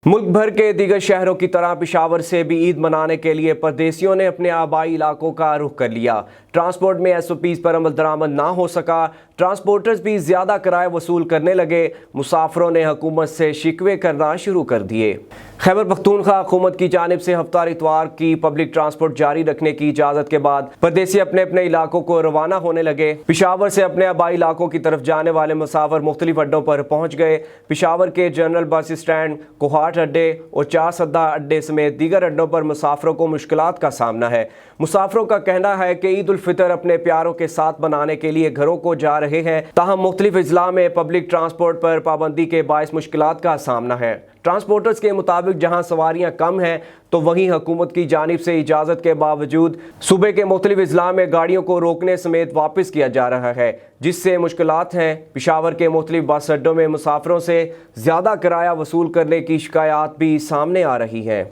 मुल्क भर के दीगर शहरों की तरह पेशावर से भी ईद मनाने के लिए परदेसियों ने अपने आबाई इलाकों का रुख कर लिया। ट्रांसपोर्ट में SOPs पर अमल दरामद ना हो सका, ट्रांसपोर्टर्स भी ज़्यादा किराए वसूल करने लगे, मुसाफरों ने हुकूमत से शिकवे करना शुरू कर दिए। खैबर पख्तूनख्वा हुकूमत की जानिब से हफ्तार इतवार की पब्लिक ट्रांसपोर्ट जारी रखने की इजाज़त के बाद परदेसी अपने अपने इलाकों को रवाना होने लगे। पेशावर से अपने आबाई इलाकों की तरफ जाने वाले मुसाफिर मुख्तलिफ अड्डों पर पहुँच गए। पेशावर के जनरल बस स्टैंड, कोहाट अड्डे और चासद्दा अड्डे समेत दीगर अड्डों पर मुसाफरों को मुश्किलात का सामना है। मुसाफरों का कहना है कि ईद उल फितर अपने प्यारों के साथ मनाने के लिए घरों को जा रहे हैं, ताहम मुख्तलिफ अजला में पब्लिक ट्रांसपोर्ट पर पाबंदी के बायस मुश्किलात का सामना है। ट्रांसपोर्टर्स के मुताबिक जहां सवारियां कम हैं तो वहीं हुकूमत की जानिब से इजाज़त के बावजूद सूबे के मुख्तलिफ अजला में गाड़ियों को रोकने समेत वापस किया जा रहा है, जिससे मुश्किलात हैं। पेशावर के मुख्तलिफ बस अड्डों में मुसाफरों से ज़्यादा किराया वसूल करने की शिकायत भी सामने आ रही है।